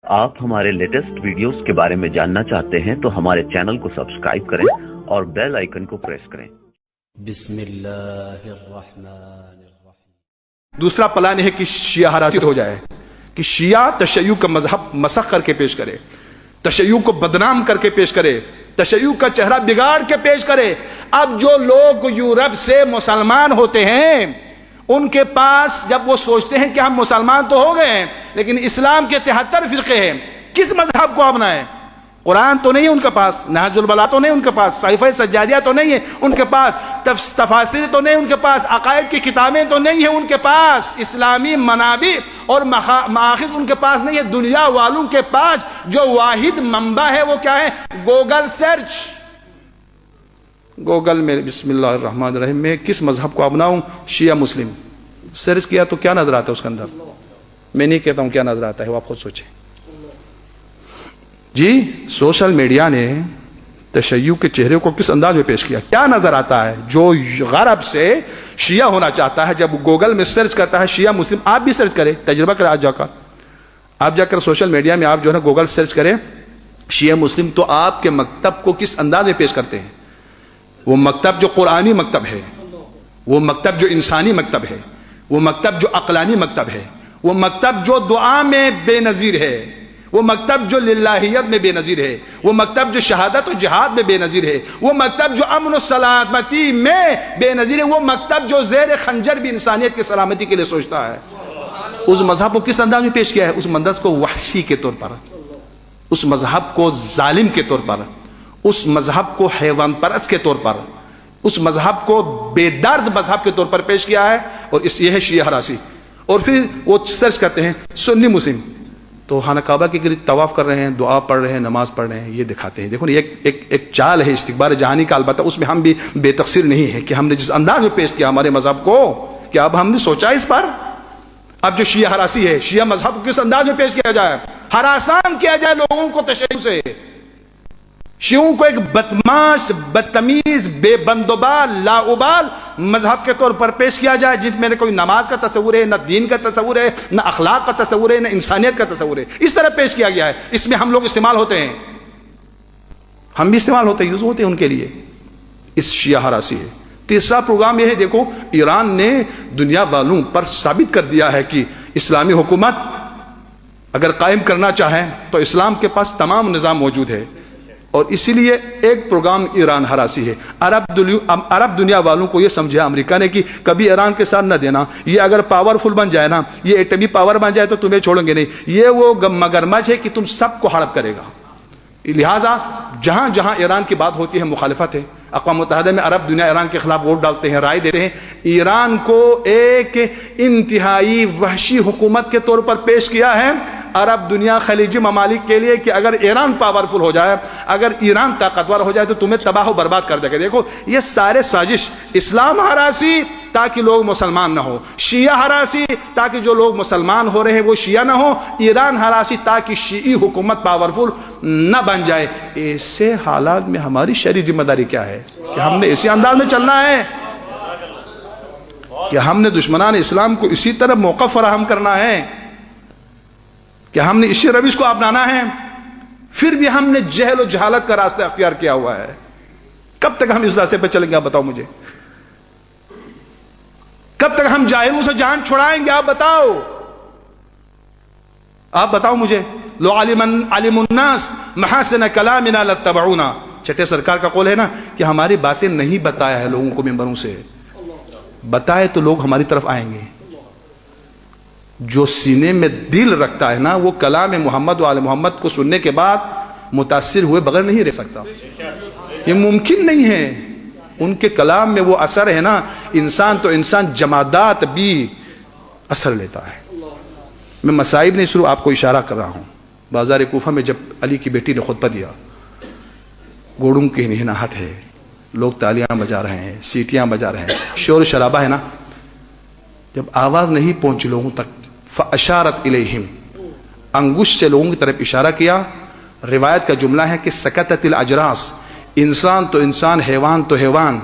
آپ ہمارے latest videos کے بارے میں جاننا چاہتے ہیں تو ہمارے چینل کو سبسکرائب کریں اور بیل آئیکن کو پریس کریں۔ بسم اللہ الرحمن الرحیم۔ دوسرا پلان ہے کہ شیعہ ہراسی ہو جائے، کہ شیعہ تشیع کا مذہب مسخ کر کے پیش کرے، تشیع کو بدنام کر کے پیش کرے، تشیع کا چہرہ بگاڑ کے پیش کرے۔ اب جو لوگ یورپ سے مسلمان ہوتے ہیں ان کے پاس جب وہ سوچتے ہیں کہ ہم مسلمان تو ہو گئے ہیں لیکن اسلام کے 73 فرقے ہیں، کس مذہب کو اپنائیں؟ قرآن تو نہیں ہے ان کے پاس، نہج البلاغہ تو نہیں ان کے پاس، صحیفہ سجادیہ تو نہیں ہے ان کے پاس، تفاسیر تو نہیں ان کے پاس، عقائد کی کتابیں تو نہیں ہیں ان کے پاس، اسلامی منابع اور مآخذ ان کے پاس نہیں ہے۔ دنیا والوں کے پاس جو واحد منبع ہے وہ کیا ہے؟ Google search. گوگل میں بسم اللہ الرحمن الرحیم میں کس مذہب کو اپناؤں؟ شیعہ مسلم سرچ کیا تو کیا نظر آتا ہے اس کے اندر؟ میں نہیں کہتا ہوں کیا نظر آتا ہے، وہ آپ خود سوچیں۔ جی سوشل میڈیا نے تشیع کے چہرے کو کس انداز میں پیش کیا، کیا نظر آتا ہے؟ جو غرب سے شیعہ ہونا چاہتا ہے جب گوگل میں سرچ کرتا ہے شیعہ مسلم، آپ بھی سرچ کریں، تجربہ کریں، آپ جا کر سوشل میڈیا میں آپ جو ہے نا گوگل سرچ کریں شیعہ مسلم، تو آپ کے مکتب کو کس انداز میں پیش کرتے ہیں؟ وہ مکتب جو قرآنی مکتب ہے، وہ مکتب جو انسانی مکتب ہے، وہ مکتب جو عقلانی مکتب ہے، وہ مکتب جو دعا میں بے نظیر ہے، وہ مکتب جو للہیت میں بے نظیر ہے، وہ مکتب جو شہادت و جہاد میں بے نظیر ہے، وہ مکتب جو امن و سلامتی میں بے نظیر ہے، وہ مکتب جو زیر خنجر بھی انسانیت کی سلامتی کے لیے سوچتا ہے، اس مذہب کو کس انداز میں پیش کیا ہے؟ اس مندرس کو وحشی کے طور پر، اس مذہب کو ظالم کے طور پر، اس مذہب کو حیوان پرست کے طور پر، اس مذہب کو بے درد مذہب کے طور پر پیش کیا ہے، اور یہ ہے شیعہ ہراسی۔ اور پھر وہ سرچ کرتے ہیں سنی مسلم، تو خانہ کعبہ کے گرد طواف کر رہے ہیں، دعا پڑھ رہے ہیں، نماز پڑھ رہے ہیں، یہ دکھاتے ہیں۔ دیکھو ایک چال ہے استکبار جہانی کا، البتہ اس میں ہم بھی بے تقصیر نہیں ہے کہ ہم نے جس انداز میں پیش کیا ہمارے مذہب کو، کیا اب ہم نے سوچا اس پر؟ اب جو شیعہ ہراسی ہے، شیعہ مذہب کو کس انداز میں پیش کیا جائے؟ ہراسان کیا جائے لوگوں کو تشیع سے، شیعوں کو ایک بدماش، بدتمیز، بے بندوبال، لاؤبال مذہب کے طور پر پیش کیا جائے، جس میں نہ کوئی نماز کا تصور ہے، نہ دین کا تصور ہے، نہ اخلاق کا تصور ہے، نہ انسانیت کا تصور ہے۔ اس طرح پیش کیا گیا ہے، اس میں ہم لوگ استعمال ہوتے ہیں، ہم بھی استعمال ہوتے ہیں، یوز ہوتے ہیں ان کے لیے، اس شیعہ ہراسی ہے۔ تیسرا پروگرام یہ ہے، دیکھو ایران نے دنیا والوں پر ثابت کر دیا ہے کہ اسلامی حکومت اگر قائم کرنا چاہیں تو اسلام کے پاس تمام نظام موجود ہے، اور اسی لیے ایک پروگرام ایران ہراسی ہے۔ عرب دنیا والوں کو یہ سمجھا امریکہ نے کہ کبھی ایران کے ساتھ نہ دینا، یہ اگر پاورفل بن جائے نا، یہ ایٹمی پاور بن جائے تو تمہیں چھوڑیں گے نہیں، یہ وہ مگرمچھ ہے کہ تم سب کو ہڑپ کرے گا۔ لہٰذا جہاں جہاں ایران کی بات ہوتی ہے مخالفت ہے، اقوام متحدہ میں عرب دنیا ایران کے خلاف ووٹ ڈالتے ہیں، رائے دیتے ہیں، ایران کو ایک انتہائی وحشی حکومت کے طور پر پیش کیا ہے عرب دنیا خلیجی ممالک کے لیے، کہ اگر ایران پاورفل ہو جائے، اگر ایران طاقتور ہو جائے تو تمہیں تباہ و برباد کر دے گا۔ دیکھو یہ سارے سازش، اسلام ہراسی تاکہ لوگ مسلمان نہ ہو، شیعہ ہراسی تاکہ جو لوگ مسلمان ہو رہے ہیں وہ شیعہ نہ ہو، ایران ہراسی تاکہ شیعی حکومت پاورفل نہ بن جائے۔ ایسے حالات میں ہماری شرعی ذمہ داری کیا ہے؟ کہ ہم نے اسی انداز میں چلنا ہے، کہ ہم نے دشمنان اسلام کو اسی طرح موقع فراہم کرنا ہے، کہ ہم نے اسی روش کو اپنانا ہے؟ پھر بھی ہم نے جہل و جہالت کا راستہ اختیار کیا ہوا ہے، کب تک ہم اس راستے پہ چلیں گے؟ آپ بتاؤ مجھے، کب تک ہم جاہلوں سے جان چھڑائیں گے؟ آپ بتاؤ مجھے۔ لو علم الناس محاسن کلامنا لاتبعونا، چھٹے سرکار کا قول ہے نا کہ ہماری باتیں نہیں بتایا ہے لوگوں کو ممبروں سے، بتائے تو لوگ ہماری طرف آئیں گے۔ جو سینے میں دل رکھتا ہے نا وہ کلام محمد و آل محمد کو سننے کے بعد متاثر ہوئے بغیر نہیں رہ سکتا، یہ ممکن نہیں ہے۔ ان کے کلام میں وہ اثر ہے نا، انسان تو انسان، جمادات بھی اثر لیتا ہے۔ میں مصائب نہیں شروع آپ کو اشارہ کر رہا ہوں۔ بازار کوفہ میں جب علی کی بیٹی نے خطبہ دیا، گھوڑوں کی نہناہٹ ہے، لوگ تالیاں بجا رہے ہیں، سیٹیاں بجا رہے ہیں، شور شرابہ ہے نا، جب آواز نہیں پہنچی لوگوں تک، فاشارت الیہم، انگشت سے لوگوں کی طرف اشارہ کیا۔ روایت کا جملہ ہے کہ سکتت الاجراس، انسان تو انسان، حیوان تو حیوان،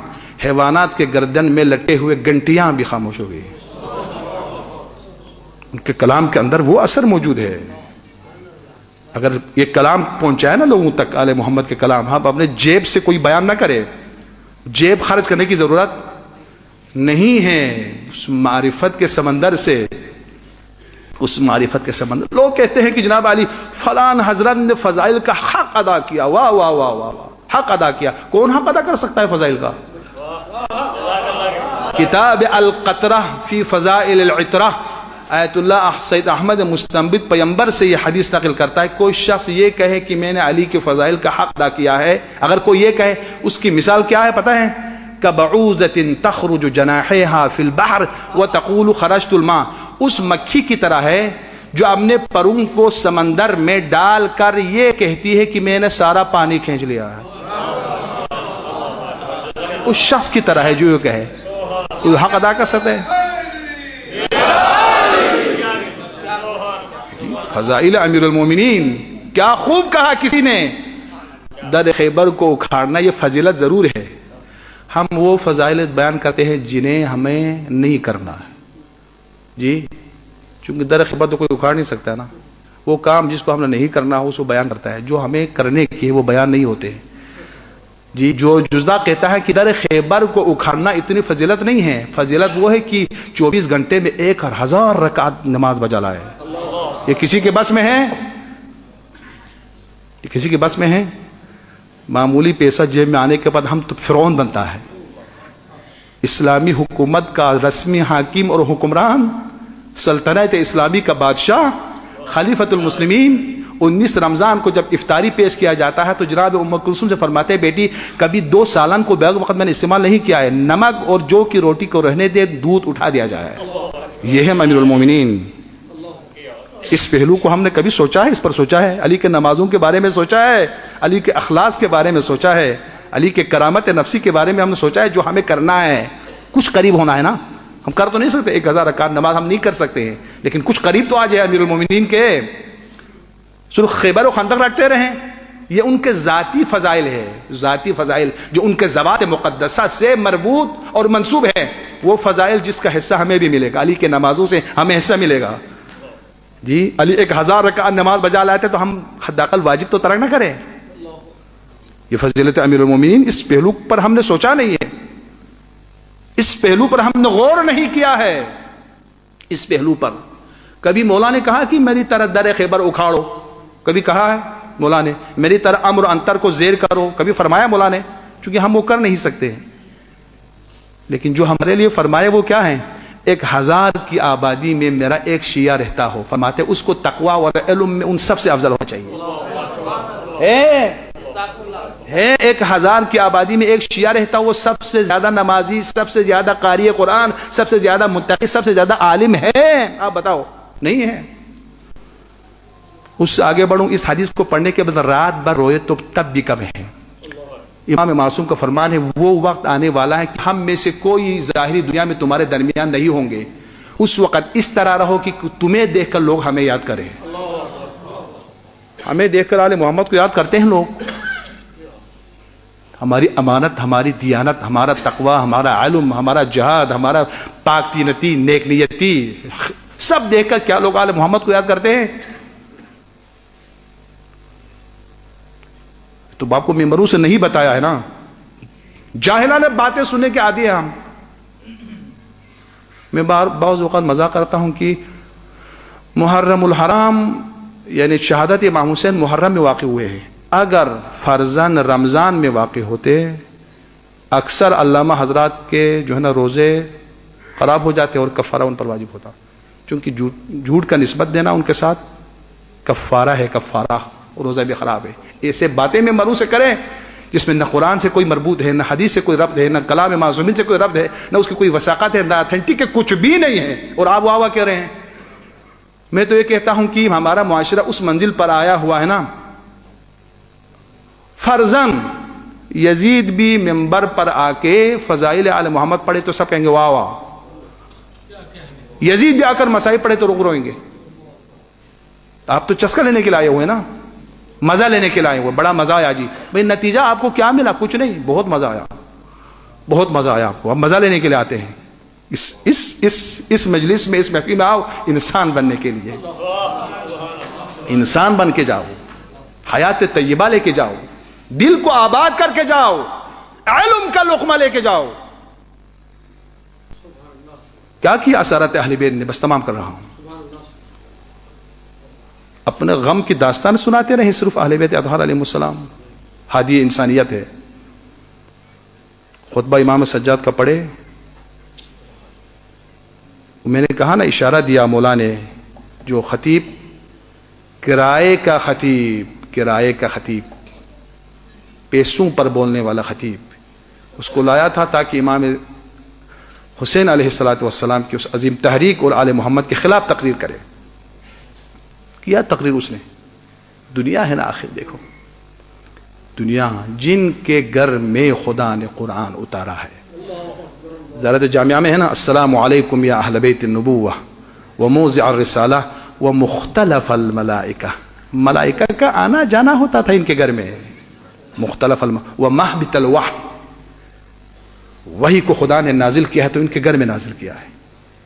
حیوانات کے گردن میں لٹے ہوئے گھنٹیاں بھی خاموش ہو گئی۔ ان کے کلام کے اندر وہ اثر موجود ہے۔ اگر یہ کلام پہنچائے نا لوگوں تک آل محمد کے کلام، ہم اپنے جیب سے کوئی بیان نہ کرے، جیب خرچ کرنے کی ضرورت نہیں ہے، اس معرفت کے سمندر سے، اس معرفت کے سمندر. لوگ کہتے ہیں کہ جناب علی فلان حضرت نے فضائل کا حق ادا کیا، واہ واہ واہ واہ واہ، حق ادا کیا. کون حق ادا کر سکتا ہے فضائل کا؟ کتاب القطرہ فی فضائل العطرہ، آیت اللہ سید احمد مستنبط پیمبر سے یہ حدیث نقل کرتا ہے. کوئی شخص یہ کہے کہ میں نے علی کے فضائل کا حق ادا کیا ہے، اگر کوئی یہ کہے، اس کی مثال کیا ہے پتہ ہے؟ کبعوضة تخرج جناحها فی البحر وتقول خرجت الماء، اس مکھی کی طرح ہے جو اپنے پروں کو سمندر میں ڈال کر یہ کہتی ہے کہ میں نے سارا پانی کھینچ لیا ہے. اس شخص کی طرح ہے جو یہ کہے. کوئی حق ادا کر سکتے ہیں؟ فضائل امیر المومنین، کیا خوب کہا کسی نے. در خیبر کو اکھاڑنا یہ فضیلت ضرور ہے. ہم وہ فضائل بیان کرتے ہیں جنہیں ہمیں نہیں کرنا ہے جی، چونکہ در خیبر تو کوئی اکھاڑ نہیں سکتا نا. وہ کام جس کو ہم نے نہیں کرنا ہو اس کو بیان کرتا ہے، جو ہمیں کرنے کے وہ بیان نہیں ہوتے جی. جو جزدہ کہتا ہے کہ در خیبر کو اکھاڑنا اتنی فضیلت نہیں ہے، فضیلت وہ ہے کہ 24 گھنٹے میں 1000 رکعت نماز بجا لائے. یہ کسی کے بس میں ہے؟ یہ کسی کے بس میں ہے؟ معمولی پیسہ جیب میں آنے کے بعد ہم تو فرعون بنتا ہے. اسلامی حکومت کا رسمی حاکم اور حکمران، سلطنت اسلامی کا بادشاہ، خلیفۃ المسلمین، 19 رمضان کو جب افطاری پیش کیا جاتا ہے تو جناب ام کلثوم سے فرماتے ہیں بیٹی کبھی 2 سالن کو بیگ وقت میں نے استعمال نہیں کیا ہے، نمک اور جو کی روٹی کو رہنے دے، دودھ اٹھا دیا جائے. یہ ہے امیر المومنین. اس پہلو کو ہم نے کبھی سوچا ہے؟ اس پر سوچا ہے؟ علی کے نمازوں کے بارے میں سوچا ہے؟ علی کے اخلاص کے بارے میں سوچا ہے؟ علی کے کرامت نفسی کے بارے میں ہم نے سوچا ہے؟ جو ہمیں کرنا ہے کچھ قریب ہونا ہے نا. ہم کر تو نہیں سکتے 1000 رکعت نماز ہم نہیں کر سکتے ہیں، لیکن کچھ قریب تو آ جائے امیر المومنین کے. صرف خیبر و خندق رکھتے رہیں، یہ ان کے ذاتی فضائل ہے، ذاتی فضائل جو ان کے ذوات مقدسہ سے مربوط اور منسوب ہے. وہ فضائل جس کا حصہ ہمیں بھی ملے گا، علی کے نمازوں سے ہمیں حصہ ملے گا جی. علی 1000 رکعت نماز بجا لاتے تو ہم حداقل واجب تو ترک نہ کریں. یہ فضیلت امیر المومنین، اس پہلو پر ہم نے سوچا نہیں ہے، اس پہلو پر ہم نے غور نہیں کیا ہے. اس پہلو پر کبھی مولا نے کہا کہ میری طرح در خیبر اکھاڑو؟ کبھی کہا ہے مولا نے میری طرح امر انتر کو زیر کرو؟ کبھی فرمایا مولا نے؟ چونکہ ہم وہ کر نہیں سکتے ہیں. لیکن جو ہمارے لیے فرمائے وہ کیا ہے؟ 1000 کی آبادی میں میرا ایک شیعہ رہتا ہو، فرماتے اس کو تقوی اور علم میں ان سب سے افضل ہونا چاہیے. 1000 کی آبادی میں ایک شیعہ رہتا ہو، وہ سب سے زیادہ نمازی، سب سے زیادہ قاری قرآن، سب سے زیادہ متقی، سب سے زیادہ عالم ہے. آپ بتاؤ نہیں ہے؟ اس سے آگے بڑھوں، اس حدیث کو پڑھنے کے بعد رات بھر روئے تو تب بھی کم ہے. امام معصوم کا فرمان ہے وہ وقت آنے والا ہے کہ ہم میں سے کوئی ظاہری دنیا میں تمہارے درمیان نہیں ہوں گے، اس وقت اس طرح رہو کہ تمہیں دیکھ کر لوگ ہمیں یاد کریں. ہمیں دیکھ کر آل محمد کو یاد کرتے ہیں لوگ. ہماری امانت، ہماری دیانت، ہمارا تقوی، ہمارا علم، ہمارا جہاد، ہمارا پاک تینتی، نیک نیتی، سب دیکھ کر کیا لوگ آل محمد کو یاد کرتے ہیں؟ تو باپ کو ممبروں سے نہیں بتایا ہے نا. جاہلانہ باتیں سننے کے عادی ہیں ہم. میں بعض اوقات مزاق کرتا ہوں کہ محرم الحرام یعنی شہادت امام حسین محرم میں واقع ہوئے ہیں. اگر فرضاً رمضان میں واقع ہوتے اکثر علامہ حضرات کے جو ہے نا روزے خراب ہو جاتے اور کفارہ ان پر واجب ہوتا، کیونکہ جھوٹ کا نسبت دینا ان کے ساتھ کفارہ ہے، کفارہ، روزہ بھی خراب ہے. ایسے باتیں میں مروں سے کریں جس میں نہ قرآن سے کوئی مربوط ہے، نہ حدیث سے کوئی ربط ہے، نہ کلام معصومین سے کوئی ربط ہے، نہ اس کی کوئی وثاقت ہے، نہ اتھینٹک ہے، کچھ بھی نہیں ہے، اور آپ واہ کہہ رہے ہیں. میں تو یہ کہتا ہوں کہ ہمارا معاشرہ اس منزل پر آیا ہوا ہے نا، فرضاً یزید بھی منبر پر آ کے فضائل آل محمد پڑھے تو سب کہیں گے واہ واہ. یزید بھی آ کر مسائل پڑھے تو روئیں گے. آپ تو چسکا لینے کے لیے آئے ہوئے نا، مزہ لینے کے لیے آئے ہوئے. بڑا مزہ آیا جی. بھئی نتیجہ آپ کو کیا ملا؟ کچھ نہیں. بہت مزہ آیا، بہت مزہ آیا آپ کو. اب مزہ لینے کے لیے آتے ہیں. اس مجلس میں، اس محفل میں آؤ انسان بننے کے لیے. انسان بن کے جاؤ، حیات طیبہ لے کے جاؤ، دل کو آباد کر کے جاؤ، علم کا لقمہ لے کے جاؤ. کیا کیا اسارت اہل بیت نے؟ بس تمام کر رہا ہوں. اپنے غم کی داستان سناتے رہے صرف اہل بیت اطہار علیہ السلام. ہادی انسانیت ہے. خطبہ امام سجاد کا پڑھے. میں نے کہا نا، اشارہ دیا مولا نے، جو خطیب کرائے کا خطیب پیسوں پر بولنے والا خطیب، اس کو لایا تھا تاکہ امام حسین علیہ الصلوۃ والسلام کی اس عظیم تحریک اور آل محمد کے خلاف تقریر کرے. کیا تقریر اس نے؟ دنیا ہے نا آخر، دیکھو دنیا جن کے گھر میں خدا نے قرآن اتارا ہے. زیارت جامعہ میں ہے نا، السلام علیکم یا اہل بیت النبوہ وموضع الرسالہ ومختلف الملائکہ. ملائکہ کا آنا جانا ہوتا تھا ان کے گھر میں. مختلف ومحبت الوحی، وحی کو خدا نے نازل کیا ہے تو ان کے گھر میں نازل کیا ہے.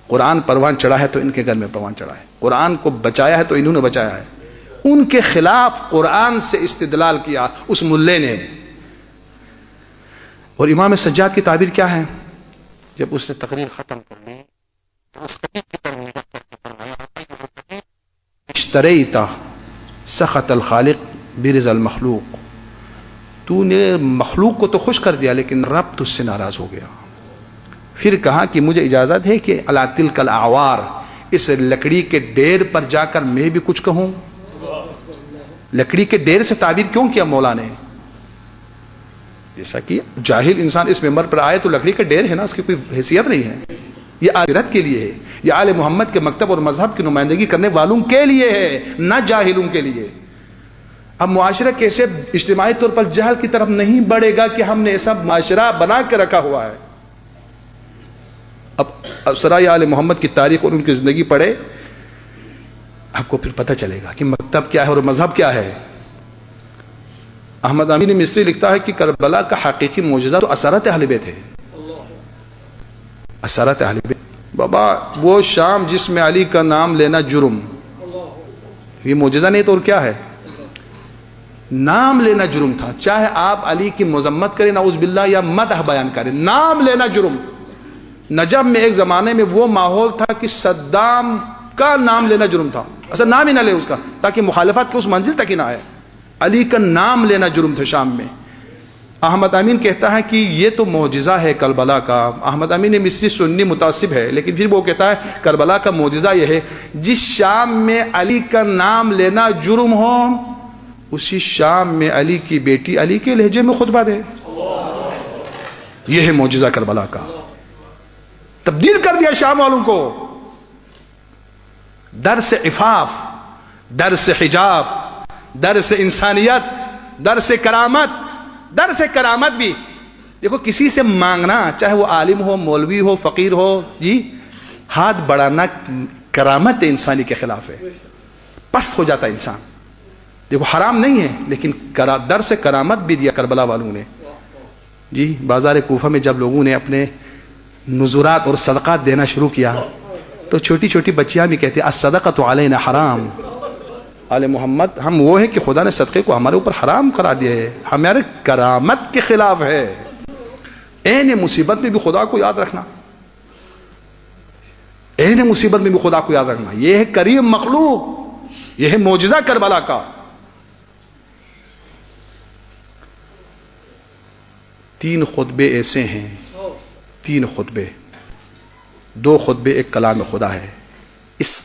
قرآن پروان چڑھا ہے تو ان کے گھر میں پروان چڑھا ہے. قرآن کو بچایا ہے تو انہوں نے بچایا ہے. ان کے خلاف قرآن سے استدلال کیا اس ملے نے. اور امام سجاد کی تعبیر کیا ہے؟ جب اس نے تقریر ختم کر لی تو اس خطیب کی طرف نظر کر کے فرمایا، اشتریت سخط الخالق برضا المخلوق. تو نے مخلوق کو تو خوش کر دیا لیکن رب تجھ سے ناراض ہو گیا. پھر کہا کہ مجھے اجازت ہے کہ الا تلک الاعوار، اس لکڑی کے ڈیر پر جا کر میں بھی کچھ کہوں. لکڑی کے ڈیر سے تعبیر کیوں کیا مولا نے؟ جیسا کہ جاہل انسان اس ممبر پر آئے تو لکڑی کا ڈیر ہے نا، اس کی کوئی حیثیت نہیں ہے. یہ آخرت کے لیے ہے، یہ آل محمد کے مکتب اور مذہب کی نمائندگی کرنے والوں کے لیے ہے، نہ جاہلوں کے لیے. اب معاشرہ کیسے اجتماعی طور پر جہل کی طرف نہیں بڑھے گا کہ ہم نے ایسا معاشرہ بنا کے رکھا ہوا ہے. اب سرائے آل محمد کی تاریخ اور ان کی زندگی پڑھے، آپ کو پھر پتہ چلے گا کہ مکتب کیا ہے اور مذہب کیا ہے. احمد امین مصری لکھتا ہے کہ کربلا کا حقیقی معجزہ تو اسارت اہل بیت ہے. اسارت اہل بیت. بابا وہ شام جس میں علی کا نام لینا جرم، یہ معجزہ نہیں تو اور کیا ہے؟ نام لینا جرم تھا. چاہے آپ علی کی مذمت کریں نعوذ باللہ یا مدح بیان کریں، نام لینا جرم. نجب میں ایک زمانے میں وہ ماحول تھا کہ صدام کا نام لینا جرم تھا. اصل نام ہی نہ لے اس کا تاکہ مخالفت کے اس منزل تک ہی نہ آئے. علی کا نام لینا جرم تھا شام میں. احمد امین کہتا ہے کہ یہ تو معجزہ ہے کربلا کا. احمد امین مصری سنی متعصب ہے لیکن پھر وہ کہتا ہے کربلا کا معجزہ یہ ہے جس شام میں علی کا نام لینا جرم ہو، اسی شام میں علی کی بیٹی علی کے لہجے میں خطبہ دے. یہ ہے معجزہ کربلا کا. تبدیل کر دیا شام والوں کو. درس عفاف، درس حجاب، درس انسانیت، درس کرامت. درس کرامت بھی دیکھو، کسی سے مانگنا چاہے وہ عالم ہو، مولوی ہو، فقیر ہو، جی ہاتھ بڑھانا کرامت انسانی کے خلاف ہے. پست ہو جاتا ہے انسان. دیکھو حرام نہیں ہے لیکن درس کرامت بھی دیا کربلا والوں نے. جی بازار کوفہ میں جب لوگوں نے اپنے نذرات اور صدقات دینا شروع کیا تو چھوٹی چھوٹی بچیاں بھی کہتے ہیں الصدقۃ علینا حرام. آل محمد ہم وہ ہیں کہ خدا نے صدقے کو ہمارے اوپر حرام کرا دیا ہے، ہمارے کرامت کے خلاف ہے. عین مصیبت میں بھی خدا کو یاد رکھنا، عین مصیبت میں بھی خدا کو یاد رکھنا. یہ ہے کریم مخلوق، یہ ہے معجزہ کربلا کا. تین خطبے ایسے ہیں، تین خطبے، دو خطبے ایک کلام خدا ہے. اس